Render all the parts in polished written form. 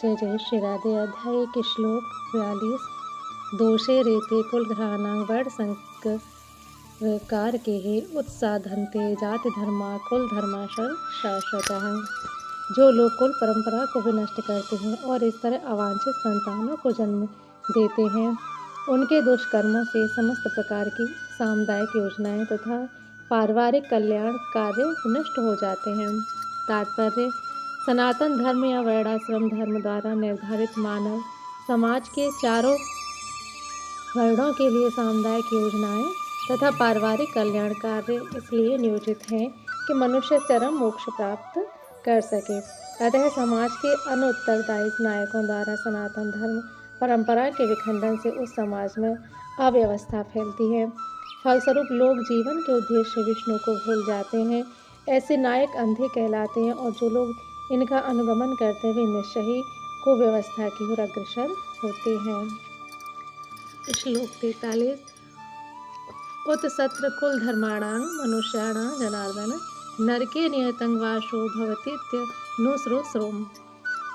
जय जय श्री राधे। अध्याय 1 श्लोक 42। दोषे रेते कुलघ्राणां वर्ण संस्कार के उत्साधन्ते जाति धर्मा कुल धर्माशय शाश्वतः। जो लोग कुल परंपरा को भी नष्ट करते हैं और इस तरह अवांछित संतानों को जन्म देते हैं, उनके दुष्कर्मों से समस्त प्रकार की सामुदायिक योजनाएं तथा पारिवारिक कल्याण कार्य नष्ट हो जाते हैं। तात्पर्य: सनातन धर्म या वर्णाश्रम धर्म द्वारा निर्धारित मानव समाज के चारों वर्णों के लिए सामुदायिक योजनाएं तथा पारिवारिक कल्याण कार्य इसलिए नियोजित हैं कि मनुष्य चरम मोक्ष प्राप्त कर सके। अतः समाज के अनुत्तरदायी नायकों द्वारा सनातन धर्म परंपरा के विखंडन से उस समाज में अव्यवस्था फैलती है। फलस्वरूप लोग जीवन के उद्देश्य विष्णु को भूल जाते हैं। ऐसे नायक अंधे कहलाते हैं और जो लोग इनका अनुगमन करते हुए निश्चय ही कुव्यवस्था की ओर अग्रसर होते हैं। श्लोक 43। उत्सत्र कुल धर्माणां मनुष्याणां जनार्दन नरके नियतं वासो भवतीत्यनुश्रुतम्।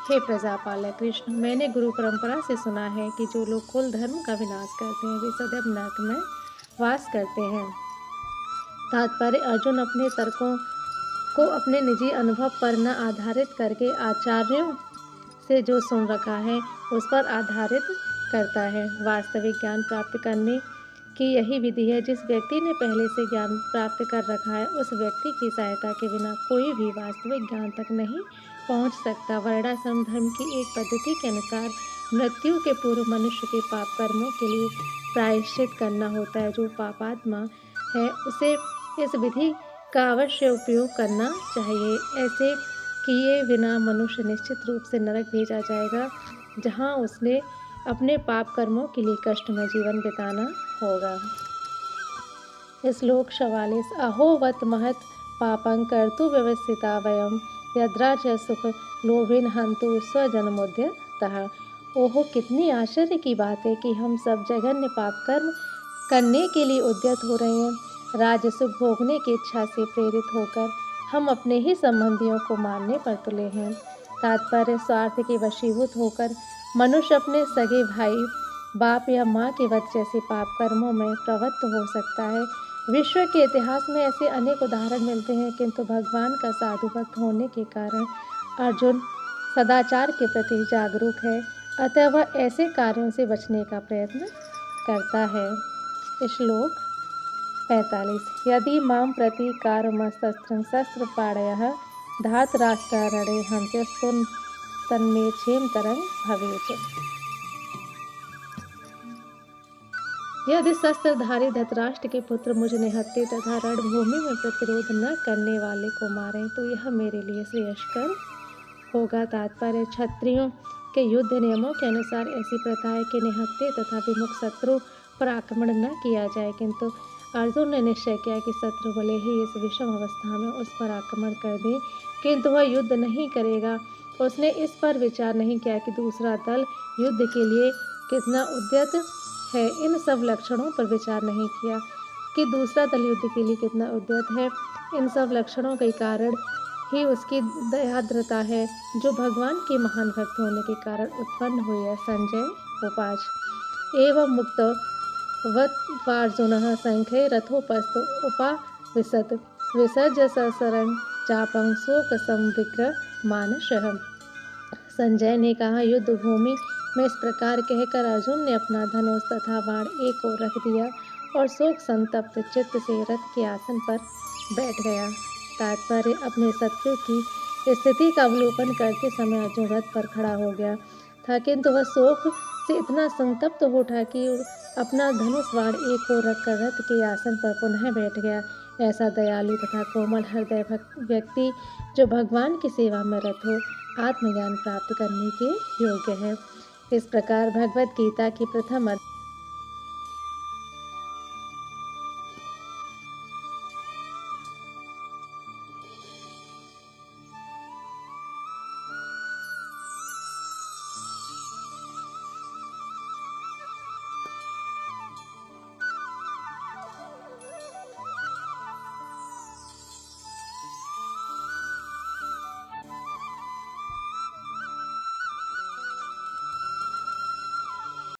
हे प्रजापालक कृष्ण, मैंने गुरु परंपरा से सुना है कि जो लोग कुल धर्म का विनाश करते हैं वे सदैव नरक में वास करते हैं। तात्पर्य: अर्जुन अपने तर्कों को अपने निजी अनुभव पर न आधारित करके आचार्यों से जो सुन रखा है उस पर आधारित करता है। वास्तविक ज्ञान प्राप्त करने की यही विधि है। जिस व्यक्ति ने पहले से ज्ञान प्राप्त कर रखा है उस व्यक्ति की सहायता के बिना कोई भी वास्तविक ज्ञान तक नहीं पहुंच सकता। वर्णाश्रम धर्म की एक पद्धति के अनुसार मृत्यु के पूर्व मनुष्य के पाप कर्मों के लिए प्रायश्चित करना होता है। जो पापात्मा है उसे इस विधि का अवश्य उपयोग करना चाहिए। ऐसे किए बिना मनुष्य निश्चित रूप से नरक भेजा जाएगा, जहां उसने अपने पाप कर्मों के लिए कष्टमय जीवन बिताना होगा। श्लोक 44। अहोवत महत् पापं कर्तु व्यवस्थिता वयं यद्रा च सुख लोभेन हन्तु स्वजनमुद्यतः। ओहो, कितनी आश्चर्य की बात है कि हम सब जघन्य पाप कर्म करने के लिए उद्यत हो रहे हैं। राज्य सुख भोगने की इच्छा से प्रेरित होकर हम अपने ही संबंधियों को मारने पर तुले हैं। तात्पर्य: स्वार्थ के वशीभूत होकर मनुष्य अपने सगे भाई, बाप या माँ के वध जैसे पाप कर्मों में प्रवृत्त हो सकता है। विश्व के इतिहास में ऐसे अनेक उदाहरण मिलते हैं, किंतु भगवान का साधु भक्त होने के कारण अर्जुन सदाचार के प्रति जागरूक है, अतः वह ऐसे कार्यों से बचने का प्रयत्न करता है। श्लोक 45। यदि मां प्रति कारमस्तस्त्रं शस्त्रपाणयः धातराष्ट्रारणे हन्त्यस्तु तन्मे क्षेमतरं भवेत्। यदि शस्त्रधारी धृतराष्ट्र के पुत्र मुझ निहत्ते तथा रणभूमि में प्रतिरोध न करने वाले को मारें तो यह मेरे लिए श्रेयस्कर होगा। तात्पर्य: क्षत्रियों के युद्ध नियमों के अनुसार ऐसी प्रथा है कि निहत्ते तथा विमुख शत्रु पर आक्रमण न किया जाए, किंतु अर्जुन ने निश्चय किया कि शत्रु भले ही इस विषम अवस्था में उस पर आक्रमण कर दे, किंतु वह युद्ध नहीं करेगा। उसने इस पर विचार नहीं किया कि दूसरा दल युद्ध के लिए कितना उद्यत है। इन सब लक्षणों पर विचार नहीं किया कि दूसरा दल युद्ध के लिए कितना उद्यत है। इन सब लक्षणों के कारण ही उसकी दयाद्रता है, जो भगवान के महान भक्त होने के कारण उत्पन्न हुई है। संजय उवाच। एवं मुक्तो वत्वार्जुनः संख्ये रथोपस्थो उपाविशत् विसर्ज्य सशरं चापं शोकसंविग्रहमानसः। संजय ने कहा, युद्ध भूमि में इस प्रकार कहकर अर्जुन ने अपना धनुष तथा बाण एक ओर रख दिया और शोक संतप्त चित्त से रथ के आसन पर बैठ गया। तात्पर्य: अपने शत्रु की स्थिति का अवलोकन करते समय अर्जुन रथ पर खड़ा हो गया था, किंतु वह शोक से इतना संतप्त हो उठा कि अपना धनुष बाण एक ओर रखकर रथ के आसन पर पुनः बैठ गया। ऐसा दयालु तथा कोमल हृदय व्यक्ति जो भगवान की सेवा में रत हो, आत्मज्ञान प्राप्त करने के योग्य है। इस प्रकार भगवद गीता की प्रथम